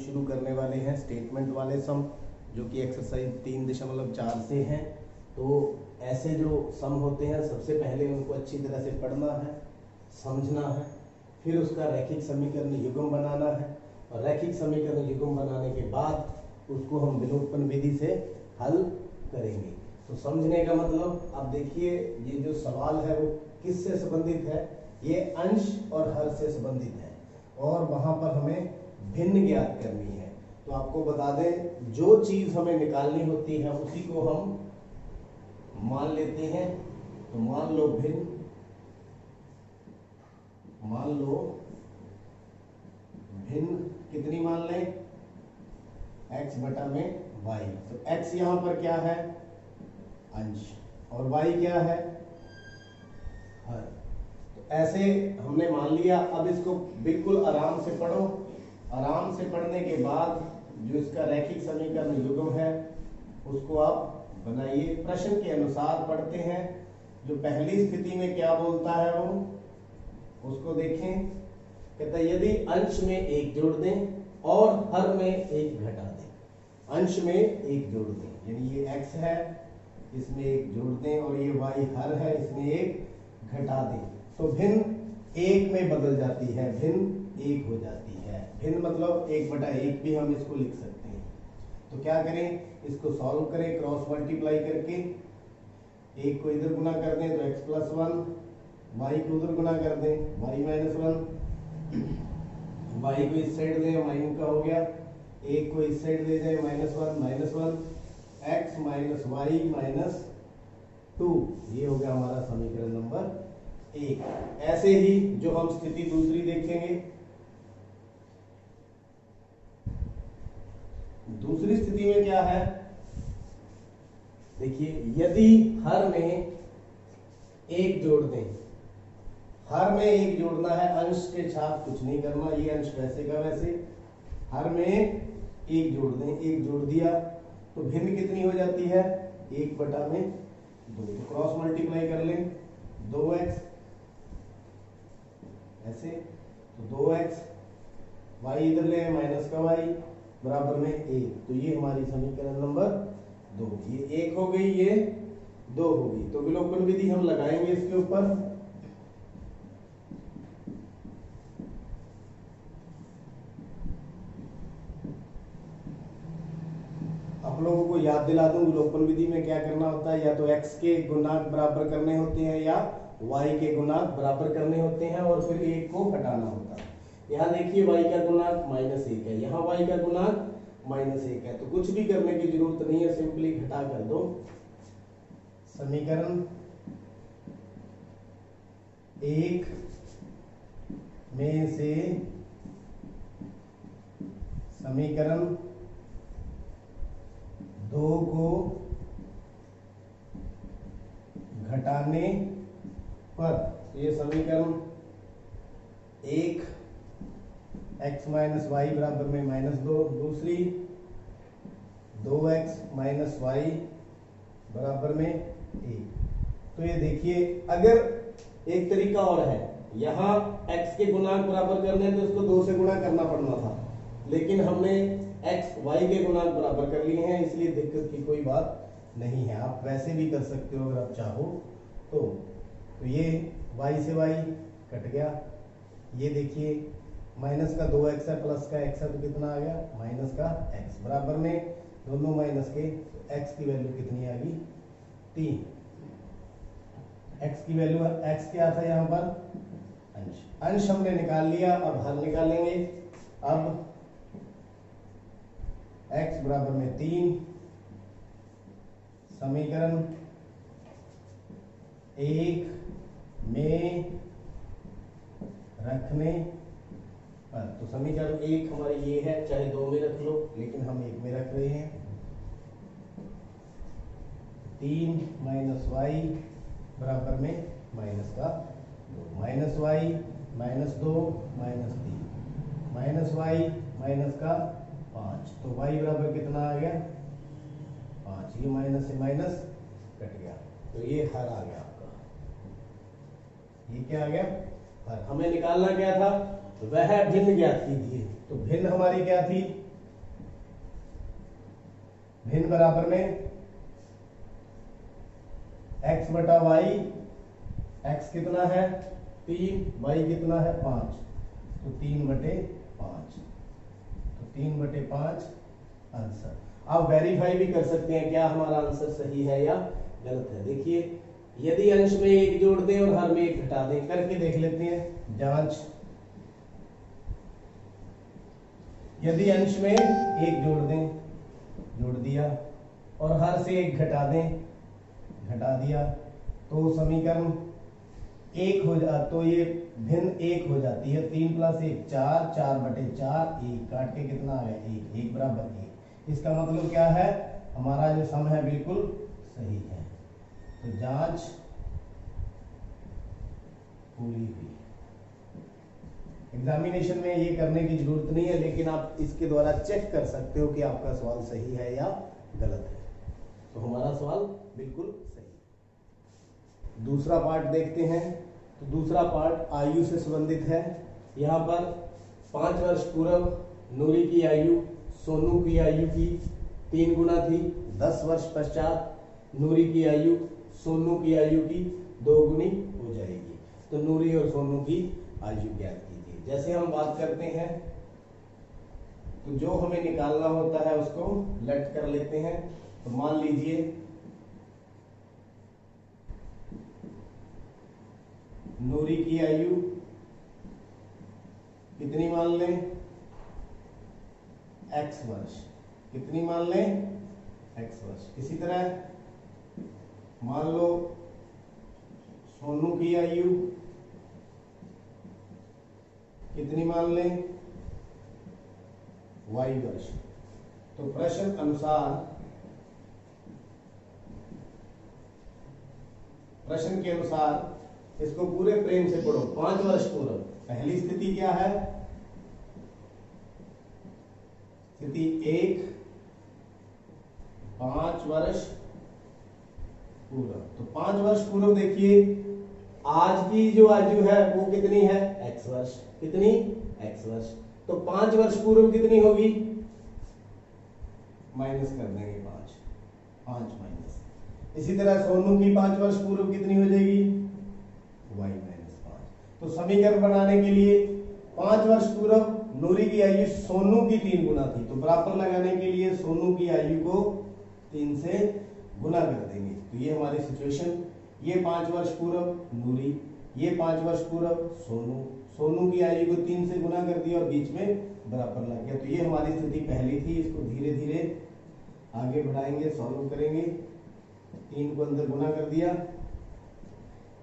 शुरू करने वाले हैं स्टेटमेंट वाले सम, जो कि एक्सरसाइज 3.4 से हैं। तो ऐसे जो सम होते हैं सबसे पहले उनको अच्छी तरह से पढ़ना है, समझना है, फिर उसका रैखिक समीकरण युग्म बनाना है, और रैखिक समीकरण युग्म बनाने के बाद उसको हम विलोपन विधि से हल करेंगे। तो समझने का मतलब अब देखिए, ये जो सवाल है वो किससे संबंधित है, ये अंश और हर से संबंधित है, और वहां पर हमें भिन्न ज्ञात करनी है। तो आपको बता दें, जो चीज हमें निकालनी होती है उसी को हम मान लेते हैं। तो मान लो भिन्न, मान लो भिन्न कितनी मान लें, x बटा में y। तो x यहां पर क्या है, अंश, और y क्या है, हर। तो ऐसे हमने मान लिया। अब इसको बिल्कुल आराम से पढ़ो। आराम से पढ़ने के बाद जो इसका रैखिक समीकरण युग्म है उसको आप बनाइए। प्रश्न के अनुसार पढ़ते हैं। जो पहली स्थिति में क्या बोलता है वो उसको देखें। कहता है यदि अंश में एक जोड़ दें और हर में एक घटा दें। अंश में एक जोड़ दें, यानी ये x है, इसमें एक जोड़ दें, और ये y हर है, इसमें एक घटा दें, तो भिन्न एक में बदल जाती है, भिन्न एक हो जाती है। भिन्न मतलब 1/1 भी हम इसको लिख सकते हैं। तो क्या करें, इसको सॉल्व करें क्रॉस मल्टीप्लाई करके। एक को इधर गुना कर दें तो x + 1, y को उधर गुना कर दें y - 1, y को इस साइड दें माइनस का हो गया, एक को इस साइड दे दें -1 x - y - 2। ये हो गया हमारा समीकरण नंबर 1। ऐसे ही जो हम स्थिति दूसरी देखेंगे, दूसरी स्थिति में क्या है, देखिए यदि हर में एक जोड़ दें, हर में एक जोड़ना है, अंश के साथ कुछ नहीं करना, ये अंश वैसे का वैसे, हर में एक जोड़ दें, एक जोड़ दिया तो भिन्न कितनी हो जाती है, 1/2। तो क्रॉस मल्टीप्लाई कर लें, 2x ऐसे, तो 2x, y इधर ले माइनस का y बराबर में 1। तो ये हमारी समीकरण नंबर 2, ये 1 हो गई, ये 2 हो गई। तो विलोपन विधि हम लगाएंगे इसके ऊपर। आप लोगों को याद दिला दूं, विलोपन विधि में क्या करना होता है, या तो x के गुणांक बराबर करने होते हैं या y के गुणांक बराबर करने होते हैं, और फिर 1 को हटाना होता है। यहाँ देखिए y का गुणांक -1 है, यहाँ y का गुणांक -1 है, तो कुछ भी करने की जरूरत नहीं है, सिंपली घटा कर दो। समीकरण 1 में से समीकरण 2 को घटाने पर ये समीकरण 1 x - y बराबर में -2, दूसरी 2x - y बराबर में 1। तो ये देखिए, अगर एक तरीका और है, यहाँ x के गुणांक बराबर करने तो इसको 2 से गुणा करना पड़ना था, लेकिन हमने x y के गुणांक बराबर कर लिए हैं, इसलिए दिक्कत की कोई बात नहीं है। आप वैसे भी कर सकते हो अगर आप चाहो तो ये y से y कट गया, ये देखिए माइनस का 2x है, प्लस का x है, तो कितना आ गया, माइनस का x बराबर में दोनों माइनस के, तो x की वैल्यू कितनी आ गई, 3। x की वैल्यू, x क्या था यहाँ पर, अंश। अंश हमने निकाल लिया, अब हर निकालेंगे। अब x बराबर में 3, समीकरण 1 में रखने पर, तो समीकरण 1 हमारी ये है, चाहे 2 में रख लो, लेकिन हम 1 में रख रहे हैं। 3 - y बराबर में माइनस का 2, -y - 2 -3 -y माइनस का 5, तो y बराबर कितना आ गया, 5। ये माइनस से माइनस कट गया, तो ये हर आ गया आपका। ये क्या आ गया, हर। हमें निकालना क्या था, वह भिन्न ज्ञात कीजिए। तो भिन्न हमारी क्या थी, भिन्न बराबर में x बटा वाई, x कितना है 3, y कितना है 5, तो 3/5, तो 3/5 आंसर। आप वेरीफाई भी कर सकते हैं क्या हमारा आंसर सही है या गलत है। देखिए यदि अंश में 1 जोड़ दें और हर में 1 घटा दें, करके देख लेते हैं जांच। यदि अंश में 1 जोड़ दें, जोड़ दिया, और हर से 1 घटा दें, घटा दिया, तो समीकरण 1 हो जा, तो ये भिन्न 1 हो जाती है। 3 + 1 4, 4/4, 1 काट के कितना आ गया 1, 1 बराबर 1। इसका मतलब क्या है, हमारा जो सम है बिल्कुल सही है। तो जांच पूरी हुई। एग्जामिनेशन में ये करने की जरूरत नहीं है, लेकिन आप इसके द्वारा चेक कर सकते हो कि आपका सवाल सही है या गलत है। तो हमारा सवाल बिल्कुल सही। दूसरा पार्ट देखते हैं। तो दूसरा पार्ट आयु से संबंधित है। यहाँ पर 5 वर्ष पूर्व नूरी की आयु सोनू की आयु की 3 गुना थी। 10 वर्ष पश्चात नूरी की आयु सोनू की आयु की 2 गुनी हो जाएगी। तो नूरी और सोनू की आयु ज्ञात कीजिए। जैसे हम बात करते हैं तो जो हमें निकालना होता है उसको लेट कर लेते हैं। तो मान लीजिए नूरी की आयु कितनी मान लें, x वर्ष, कितनी मान लें x वर्ष। इसी तरह मान लो सोनू की आयु कितनी मान लें y वर्ष। तो प्रश्न के अनुसार इसको पूरे प्रेम से पढ़ो। 5 वर्ष पूर्व पहली स्थिति क्या है, स्थिति 1 5 वर्ष पूर्व। तो 5 वर्ष पूर्व देखिए आज की जो आयु है वो कितनी है x वर्ष, कितनी x वर्ष। तो 5 वर्ष पूर्व कितनी होगी, माइनस कर देंगे 5 माइनस। इसी तरह सोनू की 5 वर्ष पूर्व कितनी हो जाएगी y - 5। तो समीकरण बनाने के लिए 5 वर्ष पूर्व नूरी की आयु सोनू की 3 गुना थी, तो बराबर लगाने के लिए सोनू की आयु को 3 से गुना कर देंगे। तो ये हमारी सिचुएशन, ये 5 वर्ष पूर्व नूरी, ये 5 वर्ष पूर्व सोनू, सोनू की आयु को 3 से गुना कर दिया और बीच में बराबर लग गया। तो ये हमारी स्थिति पहली थी। इसको धीरे धीरे आगे बढ़ाएंगे, सॉल्व करेंगे। 3 को अंदर गुना कर दिया,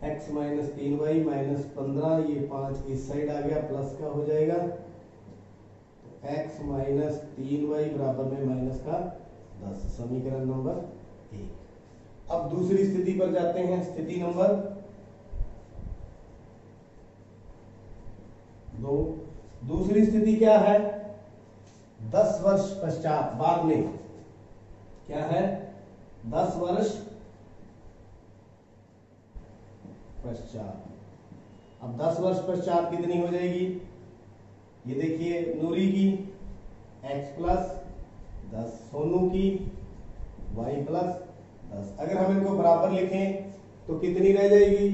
x - 3y - 15, ये 5 इस साइड आ गया, प्लस का हो जाएगा। तो x - 3y बराबर में माइनस का 10, समीकरण नंबर 1। अब दूसरी स्थिति पर जाते हैं। स्थिति नंबर 2। दूसरी स्थिति क्या है, 10 वर्ष पश्चात, बाद में क्या है 10 वर्ष पश्चात। अब 10 वर्ष पश्चात कितनी हो जाएगी, ये देखिए नूरी की x + 10, सोनू की y + 10। अगर हम इनको बराबर लिखें तो कितनी रह जाएगी,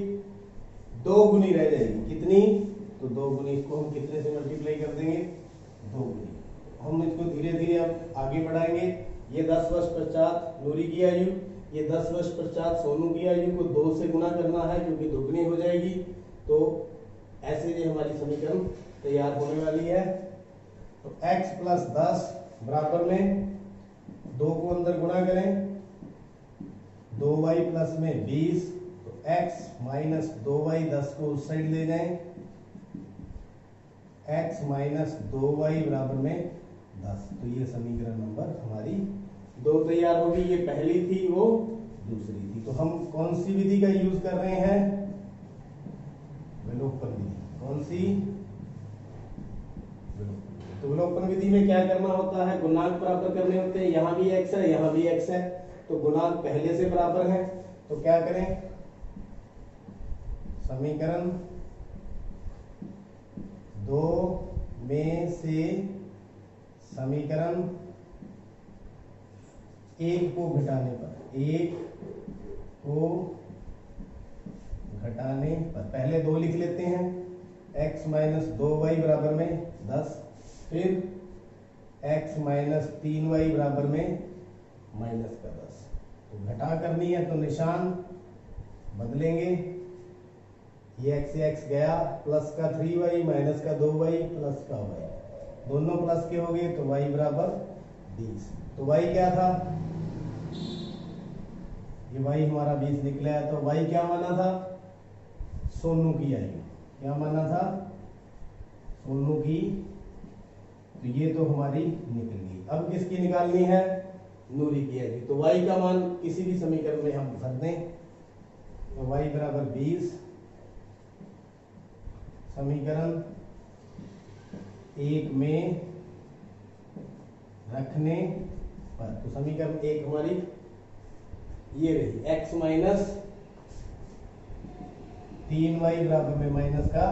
2 गुनी रह जाएगी। कितनी, तो 2 गुनी। इसको हम कितने से मल्टीप्लाई कर देंगे, 2 गुनी। हम इसको धीरे धीरे अब आगे बढ़ाएंगे। ये 10 वर्ष पश्चात नूरी की आयु, ये 10 वर्ष पश्चात सोनू की आयु को 2 से गुना करना है क्योंकि दोगुनी हो जाएगी। तो ऐसे ये हमारी समीकरण तैयार होने वाली है। तो x + 10 बराबर में 2 को अंदर गुना करें, 2y + में 20, तो x - 2y 10 को उस साइड ले जाएं, x - 2y बराबर में 10। तो ये समीकरण नंबर हमारी 2 तैयार होगी। ये पहली थी, वो दूसरी थी। तो हम कौन सी विधि का यूज कर रहे हैं, विलोपन विधि। कौन सी, विलोपन। तो विलोपन विधि में क्या करना होता है, गुणांक बराबर करने होते हैं। यहाँ भी x है, यहाँ भी x है, तो गुणांक पहले से बराबर है। तो क्या करें, समीकरण 2 में से समीकरण 1 को घटाने पर, 1 को घटाने पर पहले 2 लिख लेते हैं, x माइनस 2y बराबर में 10, फिर x माइनस 3y बराबर में माइनस का 10। तो घटा करनी है तो निशान बदलेंगे, ये x से x गया, प्लस का 3y माइनस का 2y प्लस का y, दोनों प्लस के हो गए तो y बराबर 20। तो y क्या था, ये y हमारा 20 निकला है। तो y क्या माना था, सोनू की आयु, क्या माना था, सोनू की। तो ये तो हमारी निकल गई। अब किसकी निकालनी है, नूरी की आयु। तो y का मान किसी भी समीकरण में हम भर दें, तो y बराबर 20 समीकरण 1 में रखने पर। तो समीकरण 1 हमारी ये रही, x माइनस 3y बराबर में माइनस का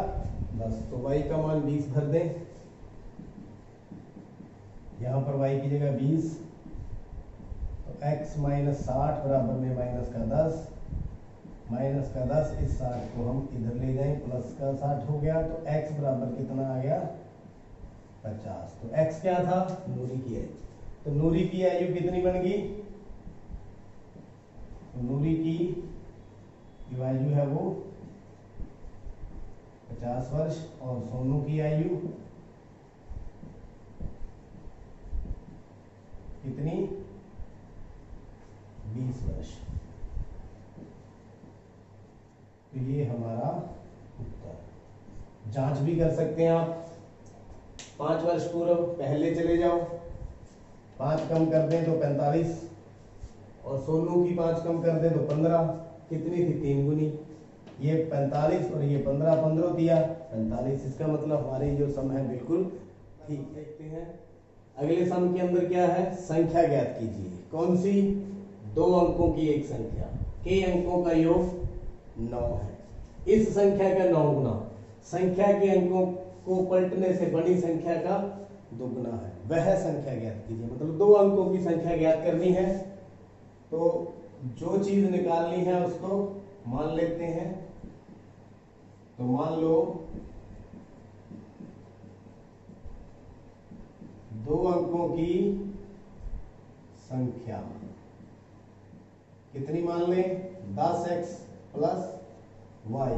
10। तो y का मान 20 भर दें, यहां पर y की जगह 20, तो x माइनस 60 बराबर में माइनस का 10, माइनस का 10, इस 60 को हम इधर ले जाएं, प्लस का 60 हो गया। तो x बराबर कितना आ गया, 50। तो x क्या था, नूरी की आयु। तो नूरी की आयु कितनी बन गई, तो नूरी की जो आयु है वो 50 वर्ष, और सोनू की आयु कितनी, 20 वर्ष। तो ये हमारा उत्तर। जांच भी कर सकते हैं आप, 5 वर्ष पूर्व पहले चले जाओ, 5 कम कर दें तो 45, और सोनू की 5 कम कर दें तो 15, कितनी थी, 3 गुनी। ये 45 और ये 15, 15 दिया 45। इसका मतलब हमारी जो सम है बिल्कुल ठीक। देखते हैं अगले सम के अंदर क्या है, संख्या ज्ञात कीजिए। कौन सी, 2 अंकों की एक संख्या के अंकों का योग 9 है। इस संख्या का 9 गुना संख्या के अंकों को पलटने से बड़ी संख्या का दुगुना है, वह संख्या ज्ञात कीजिए। मतलब 2 अंकों की संख्या ज्ञात करनी है, तो जो चीज निकालनी है उसको मान लेते हैं। तो मान लो 2 अंकों की संख्या कितनी मान लें, 10x प्लस y।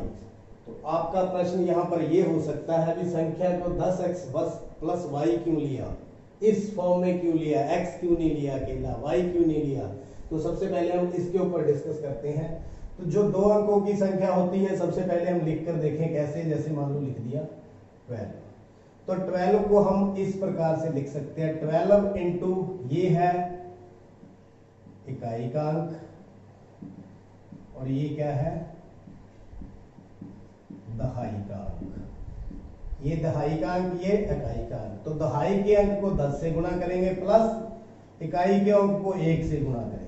तो आपका प्रश्न यहां पर यह हो सकता है कि संख्या को 10x प्लस y क्यों लिया, इस फॉर्म में क्यों लिया, x क्यों नहीं लिया अकेला, y क्यों नहीं लिया। तो सबसे पहले हम इसके ऊपर डिस्कस करते हैं। तो जो 2 अंकों की संख्या होती है, सबसे पहले हम लिख कर देखें कैसे। जैसे मान लो लिख दिया 12, तो 12 को हम इस प्रकार से लिख सकते हैं, 12 इंटू ये है इकाई का अंक, और ये क्या है, दहाई का अंक। ये दहाई का अंक, ये इकाई का अंक। तो दहाई के अंक को 10 से गुणा करेंगे, प्लस इकाई के अंक को 1 से गुणा करेंगे,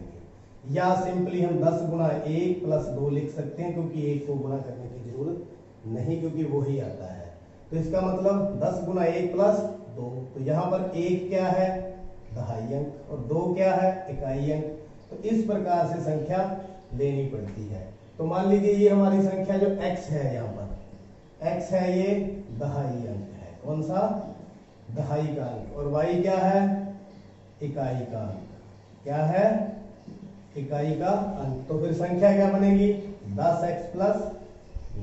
या सिंपली हम 10 गुणा 1 प्लस 2 लिख सकते हैं, क्योंकि 1 को गुणा करने की जरूरत नहीं, क्योंकि वो ही आता है। तो इसका मतलब 10 गुणा 1 प्लस 2। तो यहाँ पर 1 क्या है, दहाई अंक, और 2 क्या है, इकाई अंक। तो इस प्रकार से संख्या लेनी पड़ती है। तो मान लीजिए ये हमारी संख्या जो x है, यहाँ पर x है, ये दहाई अंक है। कौन सा, दहाई का अंक। और y क्या है, इकाई का अंक। क्या है, इकाई का अंक। तो फिर संख्या क्या बनेगी, 10x प्लस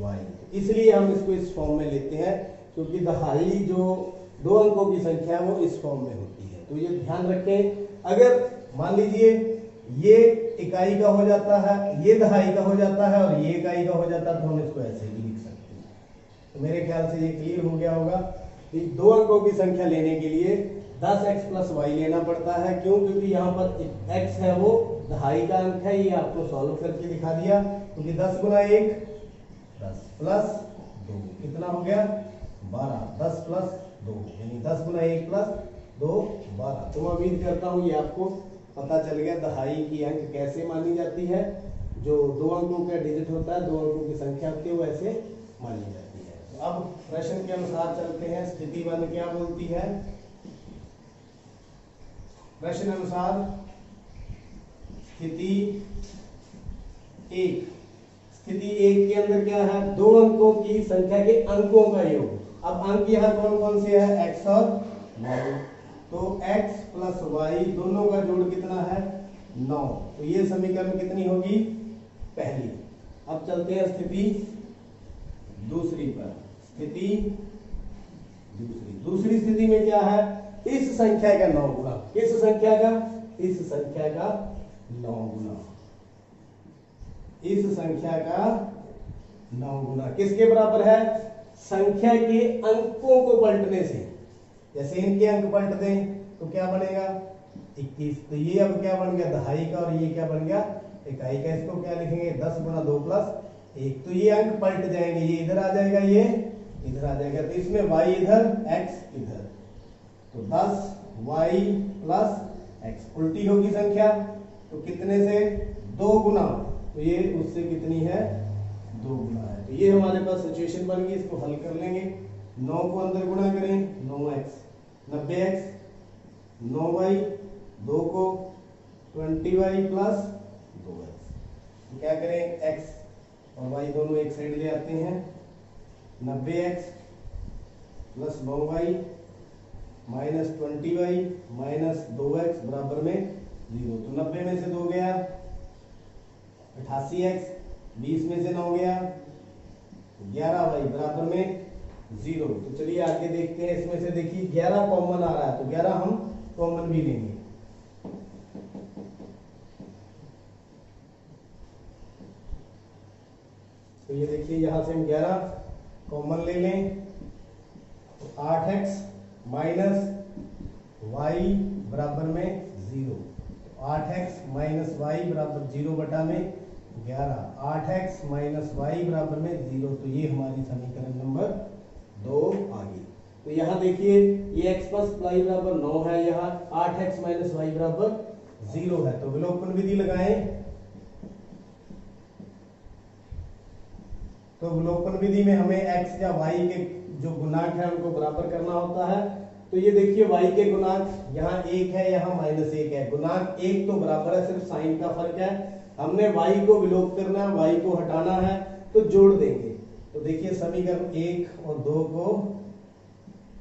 y। इसलिए हम इसको इस फॉर्म में लेते हैं, क्योंकि दहाई जो 2 अंकों की संख्या है वो इस फॉर्म में होती है। तो ये ध्यान रखें। अगर मान लीजिए ये इकाई का हो जाता है, ये दहाई का हो जाता है, और ये इकाई का हो जाता है, तो हम इसको ऐसे भी लिख सकते हैं। तो मेरे ख्याल से ये क्लियर हो गया होगा कि 2 अंकों की संख्या लेने के लिए 10x प्लस y लेना पड़ता है। क्यों, क्योंकि यहाँ पर x है वो दहाई का अंक है। ये आपको सॉल्व करके दिखा दिया, क्योंकि 10 गुना 1 10 प्लस 2 कितना हो गया, 12। 10 प्लस 2 यानी 10 गुना 1 प्लस 2 12। तो मैं उम्मीद करता हूँ ये आपको पता चल गया दहाई की अंक कैसे मानी जाती है। जो 2 अंकों का डिजिट होता है, 2 अंकों की संख्या होती है, वो ऐसे मानी जाती है। तो अब प्रश्न के अनुसार चलते हैं। स्थिति 1 क्या बोलती है, प्रश्न अनुसार स्थिति एक, स्थिति एक के अंदर क्या है, दो अंकों की संख्या के अंकों का योग। अब अंक यहाँ कौन कौन से है, x और y, तो x प्लस y दोनों का जोड़ कितना है, 9। तो ये समीकरण कितनी होगी, पहली। अब चलते हैं स्थिति दूसरी पर। स्थिति दूसरी स्थिति में क्या है, इस संख्या का 9 गुना, इस संख्या का 9 गुना, इस संख्या का 9 गुना किसके बराबर है, संख्या के अंकों को पलटने से। जैसे इनके अंक पलट दें तो क्या बनेगा, 21। तो ये अब क्या बन गया, दहाई का, और ये क्या बन गया, इकाई का। इसको क्या लिखेंगे, 10 गुना 2 प्लस 1। तो ये अंक पलट जाएंगे, ये इधर आ जाएगा, ये इधर आ जाएगा। तो इसमें y इधर, x इधर, तो 10y प्लस x उल्टी होगी संख्या, तो कितने से, 2 गुना। तो ये उससे कितनी है, 2 गुना है। तो ये हमारे पास सिचुएशन बन गई, इसको हल कर लेंगे। 9 को अंदर गुणा करें, 9x 90x, 9y, 2 को 20y प्लस 2x। तो क्या करें, x और y दोनों एक साइड ले आते हैं, 90x plus 9y minus 20y minus 2x बराबर में 0। तो 90 में से 2 गया 88x, 20 में से 9 गया 11y बराबर में 0। तो चलिए आगे देखते हैं। इसमें से देखिए 11 कॉमन आ रहा है, तो 11 हम कॉमन भी लेंगे। तो ये देखिए यहां से हम 11 कॉमन ले लें, तो 8x माइनस y बराबर में 0। 8x माइनस y बराबर 0 बटा में 11, 8x माइनस y बराबर में 0। तो ये हमारी समीकरण नंबर 2 आ गई। तो यहाँ देखिए ये x प्लस y बराबर 9 है, यहाँ 8x माइनस y बराबर 0 है। तो विलोपन विधि लगाएं, तो विलोपन विधि में हमें x या y के जो गुणांक है उनको बराबर करना होता है। तो ये देखिए y के गुणांक यहाँ 1 है, यहाँ -1 है। गुणांक 1 तो बराबर है, सिर्फ साइन का फर्क है। हमने y को विलोप करना है, y को हटाना है, तो जोड़ देंगे। तो देखिए समीकरण 1 और 2 को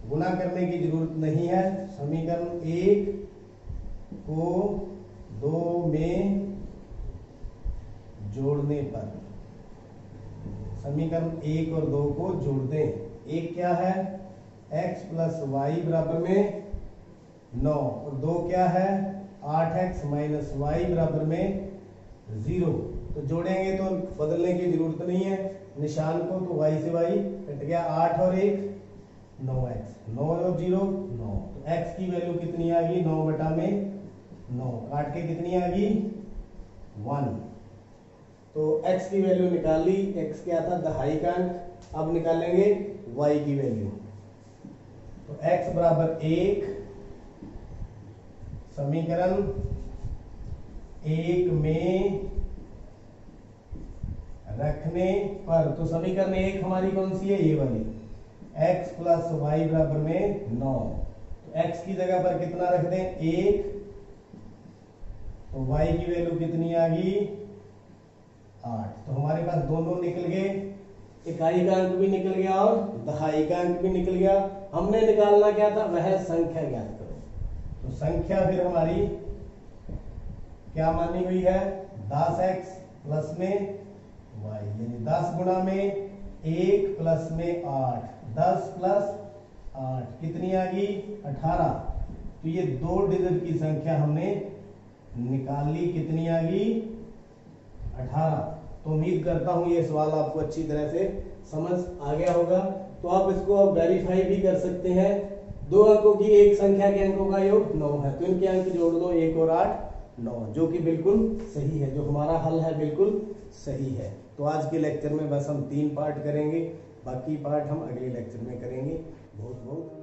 गुणा करने की जरूरत नहीं है। समीकरण 1 को 2 में जोड़ने पर, समीकरण 1 और 2 को जोड़ दें। 1 क्या है, x प्लस वाई बराबर में 9, और 2 क्या है, 8x माइनस वाई बराबर में 0। तो जोड़ेंगे तो बदलने की जरूरत नहीं है निशान को, तो y से y कट गया, 8 और 1 9x, 9 और 0 9। तो x की वैल्यू कितनी आ गई, 9 बटा में 9, काट के कितनी आ गई 1। तो x की वैल्यू निकाल ली, x क्या था, दहाई का अंक। अब निकालेंगे y की वैल्यू, तो x बराबर 1 समीकरण 1 में रखने पर। तो समीकरण 1 हमारी कौन सी है, ये वाली, x प्लस वाई बराबर में 9। तो x की जगह पर कितना रख दें, 1, तो y की वैल्यू कितनी आ गई 8। तो हमारे पास दोनों निकल गए, इकाई का अंक भी निकल गया और दहाई का अंक भी निकल गया। हमने निकालना क्या था, वह संख्या ज्ञात करो। तो संख्या फिर हमारी क्या मानी हुई है, 10x प्लस में y, यानी 10 गुणा में 1 प्लस में 8, 10 प्लस 8 कितनी आ गई 18। तो ये 2 डिजिट की संख्या हमने निकाल ली, कितनी आ गई 18। तो उम्मीद करता हूं ये सवाल आपको अच्छी तरह से समझ आ गया होगा। तो आप इसको वेरीफाई भी कर सकते हैं। 2 अंकों की एक संख्या के अंकों का योग 9 है, तो इनके अंक जोड़ दो, 1 और 8 9, जो कि बिल्कुल सही है। जो हमारा हल है बिल्कुल सही है। तो आज के लेक्चर में बस हम 3 पार्ट करेंगे, बाकी पार्ट हम अगले लेक्चर में करेंगे। बहुत बहुत